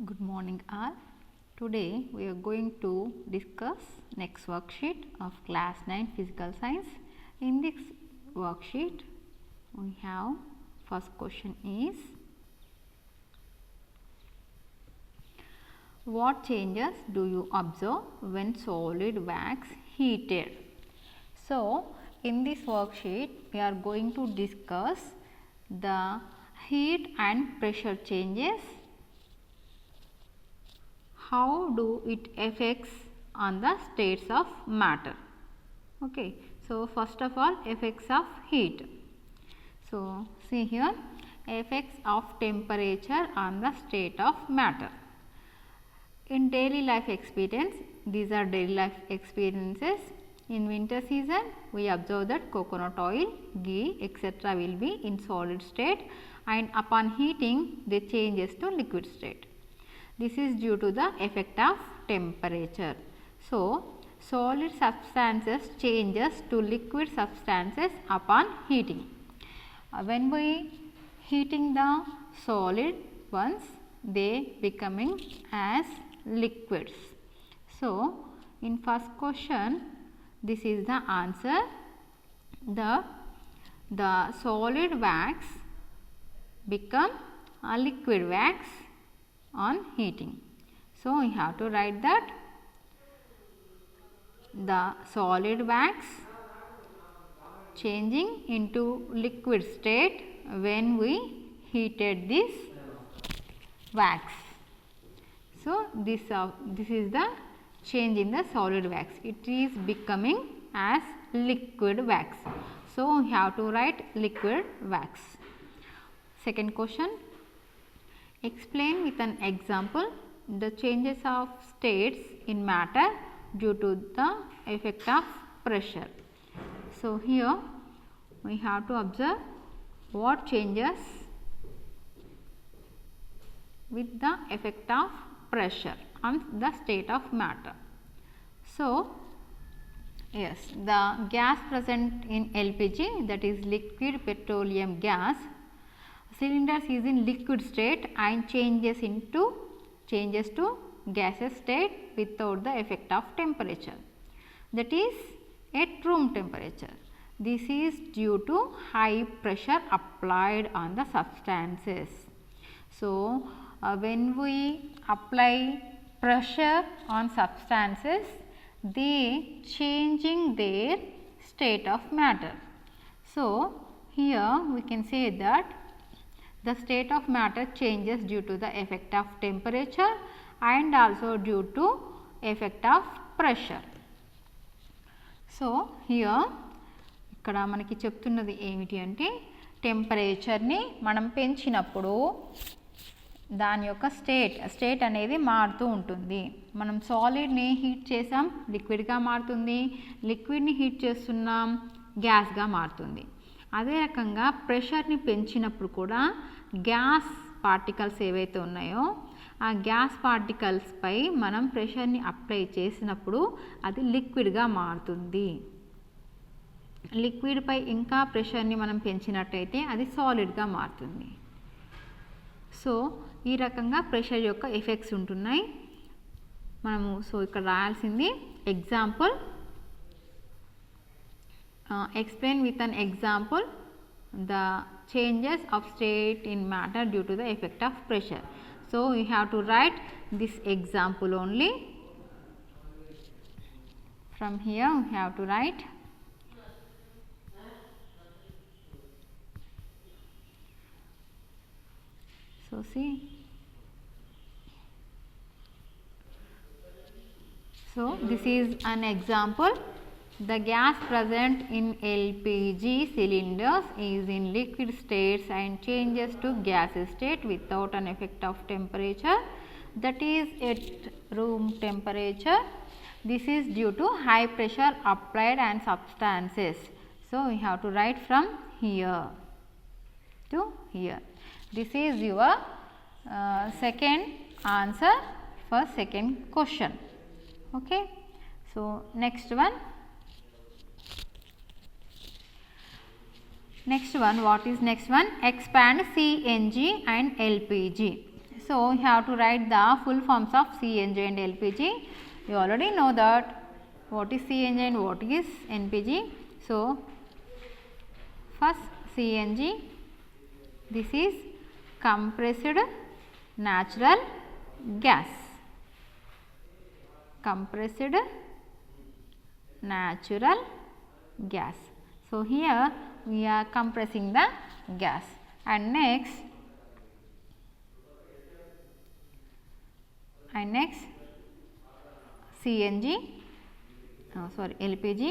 Good morning all. Today we are going to discuss next worksheet of class 9 physical science. In this worksheet we have first question is what changes do you observe when solid wax heated? So in this worksheet we are going to discuss the heat and pressure changes. How do it affects on the states of matter? Okay. So first of all, effects of heat. So see here, effects of temperature on the state of matter. In daily life experience, these are daily life experiences. In winter season, we observe that coconut oil, ghee, etc. will be in solid state, and upon heating they changes to liquid state. This is due to the effect of temperature. So solid substances changes to liquid substances upon heating. When we heating the solid ones, they becoming as liquids. So in first question, this is the answer. The solid wax become a liquid wax on heating. So we have to write that the solid wax changing into liquid state when we heated this wax. So this is the change in the solid wax. It is becoming as liquid wax. So we have to write liquid wax. Second question. Explain with an example the changes of states in matter due to the effect of pressure. So here we have to observe what changes with the effect of pressure on the state of matter. So yes, the gas present in LPG, that is liquid petroleum gas, cylinders is in liquid state and changes to gaseous state without the effect of temperature, that is at room temperature. This is due to high pressure applied on the substances. So when we apply pressure on substances, they changing their state of matter. So here we can say that the state of matter changes due to the effect of temperature and also due to effect of pressure. So here ఇక్కడ మనకి చెప్తున్నది ఏమిటి అంటే టెంపరేచర్ని మనం పెంచినప్పుడు దాని యొక్క state అనేది మారుతూ ఉంటుంది. మనం సాలిడ్ని హీట్ చేసాం, లిక్విడ్గా మారుతుంది. లిక్విడ్ని హీట్ చేస్తున్నాం, గ్యాస్గా మారుతుంది. అదే రకంగా ప్రెషర్ని పెంచినప్పుడు కూడా గ్యాస్ పార్టికల్స్ ఏవైతే ఉన్నాయో ఆ గ్యాస్ పార్టికల్స్ పై మనం ప్రెషర్ని అప్లై చేసినప్పుడు అది లిక్విడ్గా మారుతుంది. లిక్విడ్ పై ఇంకా ప్రెషర్ని మనం పెంచినట్టయితే అది సాలిడ్గా మారుతుంది. సో ఈ రకంగా ప్రెషర్ యొక్క ఎఫెక్ట్స్ ఉంటున్నాయి. మనము సో ఇక్కడ రాయాల్సింది example. Explain with an example the changes of state in matter due to the effect of pressure. So you have to write this example only. From here we have to write so see. So this is an example. The gas present in LPG cylinders is in liquid states and changes to gaseous state without an effect of temperature, that is at room temperature. This is due to high pressure applied on substances. So we have to write from here to here. This is your second answer for second question. Okay. So next one. What is next one? Expand CNG and LPG. So, you have to write the full forms of CNG and LPG. You already know that what is CNG and what is NPG. So, first CNG, this is compressed natural gas. Compressed natural gas. So, here we are compressing the gas. And next LPG.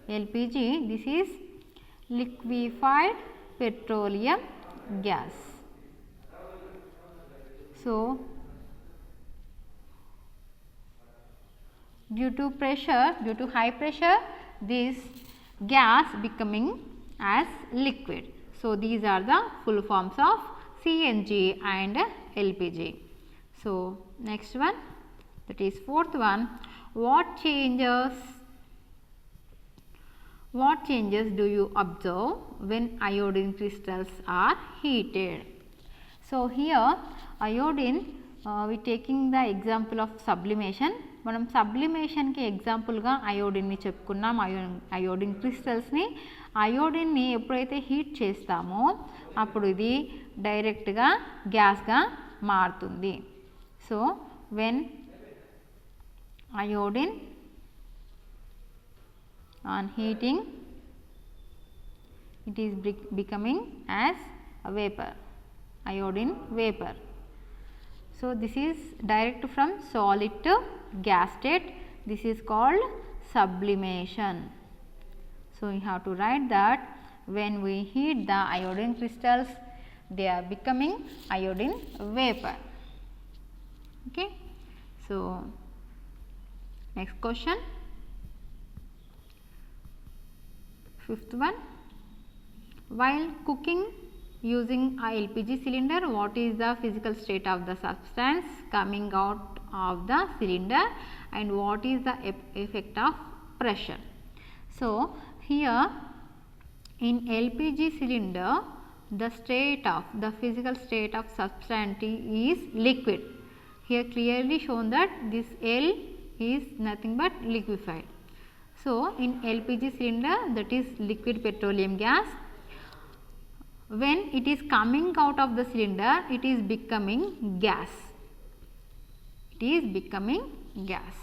LPG, this is liquefied petroleum gas. So, due to high pressure, this gas becoming as liquid. So, these are the full forms of CNG and LPG. So, next one, that is fourth one, what changes do you observe when iodine crystals are heated? So, here iodine, we taking the example of sublimation. మనం సబ్లిమేషన్కి ఎగ్జాంపుల్గా అయోడిన్ని చెప్పుకున్నాం. Iodine క్రిస్టల్స్ని, అయోడిన్ని ఎప్పుడైతే heat చేస్తామో అప్పుడు ఇది డైరెక్ట్గా గ్యాస్గా మారుతుంది. So when iodine on heating, it is becoming as a vapor, iodine vapor. So, this is direct from solid to gas state. This is called sublimation. So, you have to write that when we heat the iodine crystals, they are becoming iodine vapor. Okay. So, next question. Fifth one, while cooking using a LPG cylinder, what is the physical state of the substance coming out of the cylinder and what is the effect of pressure? So, here in LPG cylinder, the physical state of substance is liquid. Here clearly shown that this L is nothing but liquefied. So, in LPG cylinder, that is liquid petroleum gas, when it is coming out of the cylinder, it is becoming gas. It is becoming gas.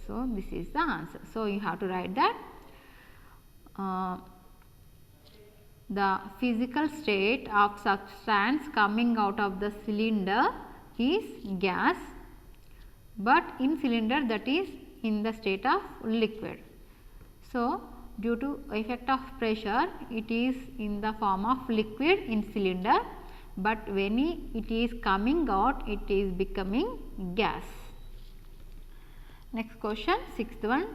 So, this is the answer. So, you have to write that the physical state of substance coming out of the cylinder is gas, but in cylinder that is in the state of liquid. So, due to effect of pressure, it is in the form of liquid in cylinder, but when it is coming out, it is becoming gas. Next question, sixth one,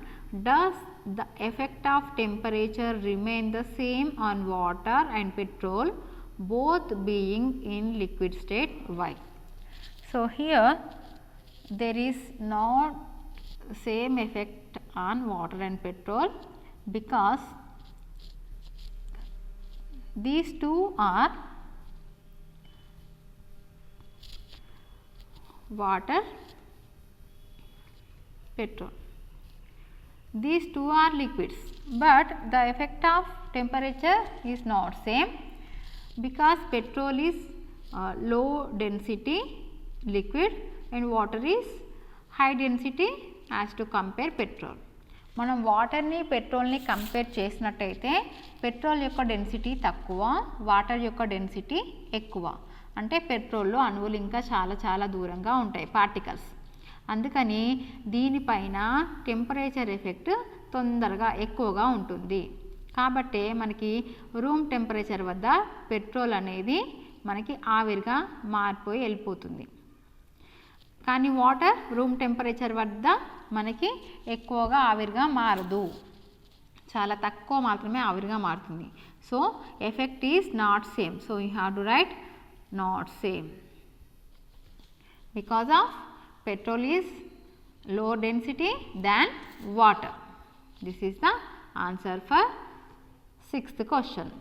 does the effect of temperature remain the same on water and petrol, both being in liquid state? Why? So, here there is not same effect on water and petrol, because these two are water, petrol. These two are liquids, but the effect of temperature is not same, because petrol is low density liquid and water is high density as to compare petrol. మనం వాటర్ని పెట్రోల్ని compare చేసినట్టయితే petrol యొక్క density తక్కువ, water యొక్క density ఎక్కువ. అంటే పెట్రోల్లో అణువులు ఇంకా చాలా దూరంగా ఉంటాయి, పార్టికల్స్. అందుకని దీనిపైన టెంపరేచర్ ఎఫెక్ట్ తొందరగా ఎక్కువగా ఉంటుంది. కాబట్టి మనకి రూమ్ టెంపరేచర్ వద్ద పెట్రోల్ అనేది మనకి ఆవిరిగా మారిపోయి వెళ్ళిపోతుంది. కానీ వాటర్ రూమ్ టెంపరేచర్ వద్ద మనకి ఎక్కువగా ఆవిరిగా మారదు, చాలా తక్కువ మాత్రమే ఆవిరిగా మారుతుంది. So effect is not same. So you have to right not same, because of petrol is low density than water. This is the answer for sixth question.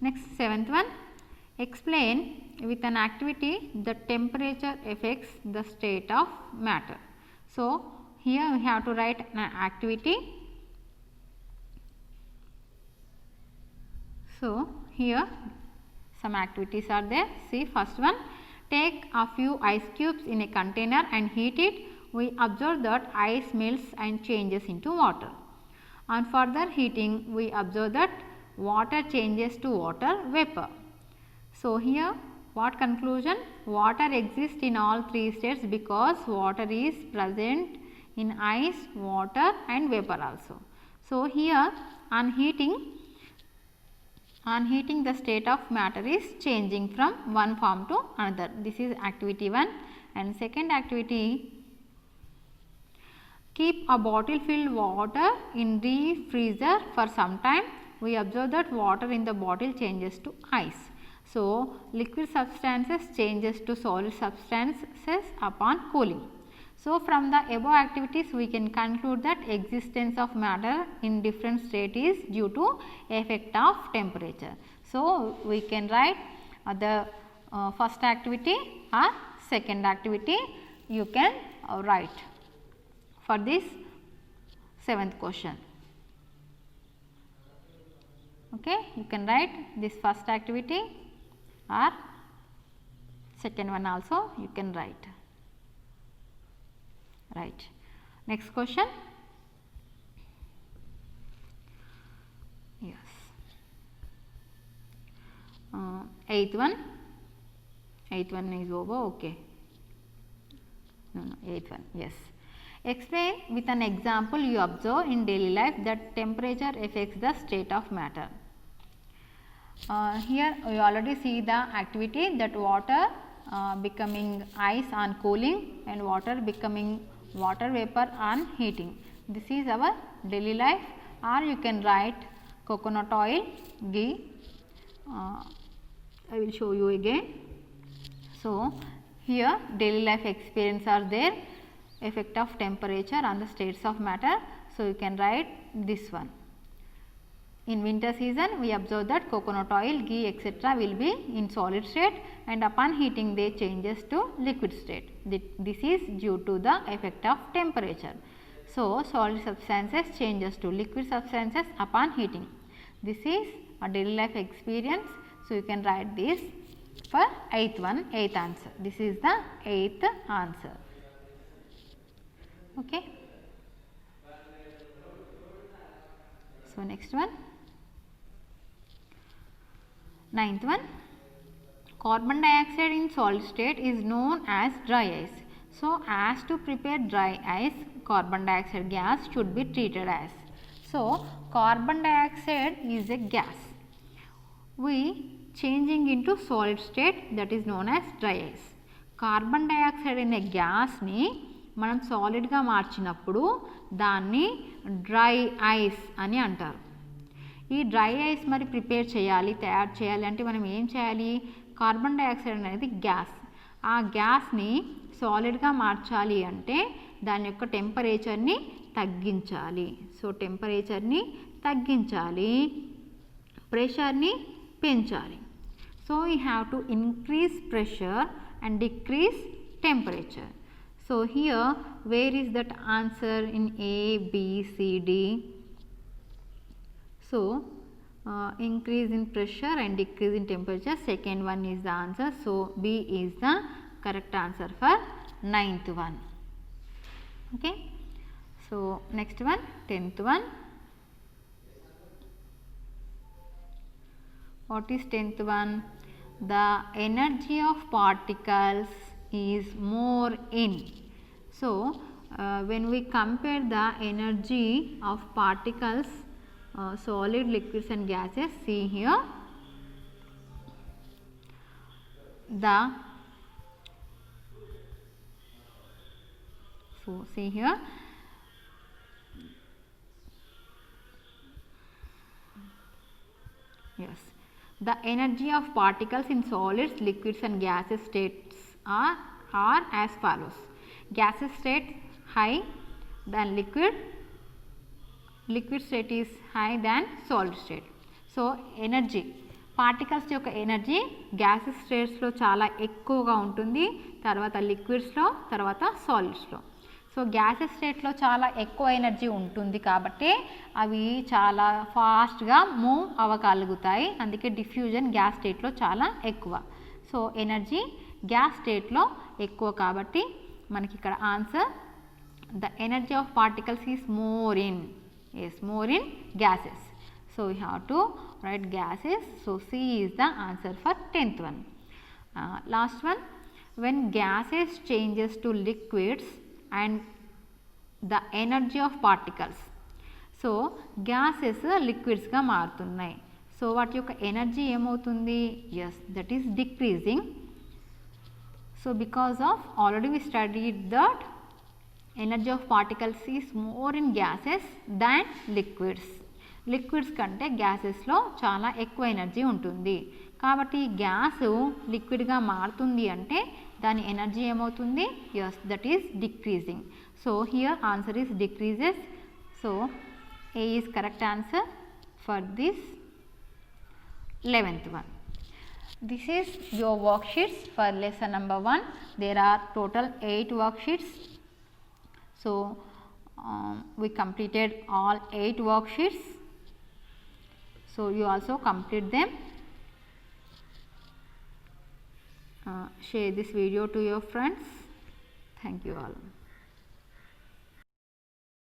Next, seventh one, Explain with an activity the temperature affects the state of matter. So, here we have to write an activity. So, here some activities are there. See, first one, take a few ice cubes in a container and heat it. We observe that ice melts and changes into water. On further heating, we observe that water changes to water vapor. So, here what conclusion? Water exists in all three states because water is present in ice, water and vapor also. So, here on heating the state of matter is changing from one form to another. This is activity 1. And second activity, keep a bottle filled water in the freezer for some time. We observe that water in the bottle changes to ice. So, liquid substances changes to solid substances upon cooling. So, from the above activities we can conclude that existence of matter in different state is due to effect of temperature. So, we can write the first activity or second activity you can write for this 7th question. Okay, you can write this first activity or second one also you can write. Right. Next question. Yes. 8th one. 8th one is over. Okay. No, 8th one. Yes. Explain with an example you observe in daily life that temperature affects the state of matter. Here we already see the activity that water becoming ice on cooling and water becoming water vapor on heating. This is our daily life, or you can write coconut oil, ghee. I will show you again. So, here daily life experience are there, effect of temperature on the states of matter. So, you can write this one. In winter season, we observe that coconut oil, ghee etc. will be in solid state and upon heating they changes to liquid state. This is due to the effect of temperature. So, solid substances changes to liquid substances upon heating. This is a daily life experience. So, you can write this for 8th one, 8th answer. This is the 8th answer. Okay. So, next one. 9th one, carbon dioxide in solid state is known as dry ice. So, as to prepare dry ice, carbon dioxide gas should be treated as. So, carbon dioxide is a gas. We changing into solid state, that is known as dry ice. Carbon dioxide in a gas ni మనం solid గా మార్చినప్పుడు దాన్ని dry ice అని అంటారు. ఈ dry ice మరి prepare చేయాలి, తయారు చేయాలి అంటే మనం ఏం చేయాలి? కార్బన్ డైఆక్సైడ్ అనేది గ్యాస్. ఆ గ్యాస్ని సాలిడ్గా మార్చాలి అంటే దాని యొక్క టెంపరేచర్ని తగ్గించాలి. సో టెంపరేచర్ని తగ్గించాలి, ప్రెషర్ని పెంచాలి. So you have to increase pressure and decrease temperature. So here where is that answer in A, B, C, D? So increase in pressure and decrease in temperature, second one is the answer. So B is the correct answer for 9th one. Okay. So next one, 10th one. What is 10th one? The energy of particles is more in. So when we compare the energy of particles, solid, liquids and gases, see here see here yes, the energy of particles in solids, liquids and gases states are as follows. Gaseous state high than liquid, liquid state is high than solid state. So energy particles యొక్క energy gases స్టేట్స్లో చాలా ఎక్కువగా ఉంటుంది, తర్వాత లిక్విడ్స్లో, తర్వాత సాలిడ్స్లో. So gases స్టేట్లో చాలా ఎక్కువ ఎనర్జీ ఉంటుంది కాబట్టి అవి చాలా ఫాస్ట్గా మూవ్ అవ్వగలుగుతాయి, అందుకే డిఫ్యూజన్ గ్యాస్ స్టేట్లో చాలా ఎక్కువ. సో ఎనర్జీ గ్యాస్ స్టేట్లో ఎక్కువ కాబట్టి మనకి ఇక్కడ answer the energy of particles is more in gases. So we have to write gases. So C is the answer for 10th one. Last one, when gases changes to liquids and the energy of particles. So gases liquids గా మారుతున్నాయి. So వాటి యొక్క energy ఏమవుతుంది? Yes, that is decreasing. So because of already we studied that energy of particles is more in gases than liquids. Liquids కంటే గ్యాసెస్లో చాలా ఎక్కువ energy ఉంటుంది కాబట్టి గ్యాస్ లిక్విడ్గా మారుతుంది అంటే దాని ఎనర్జీ ఏమవుతుంది? Yes, that is decreasing. So here answer is decreases. So A is correct answer for this 11th one. This is your worksheets for lesson number 1. There are total 8 worksheets. So we completed all 8 worksheets. So you also complete them. Share this video to your friends. Thank you all.